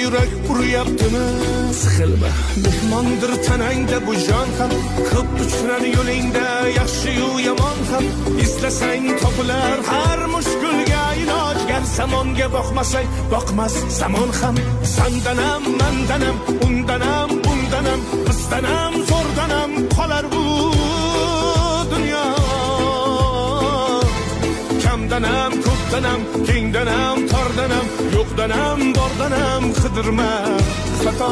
yurak uryaptimi? Siqilma, mehmondir tanangda bu jon ham, ko'p uchrar yo'lingda yaxshi-yu yomon ham. Istasang topilar har mushkulga iloj, gar zamonga boqmasang boqmas zamon ham. Sandanam, mandanam, undanam, bundanam, bizdanam, zo'rdanam qolar bu dunyo. Kamdanam, ko'pdanam, kengdanam, tordanam, yo'qdanam, bordanam qidirma xato.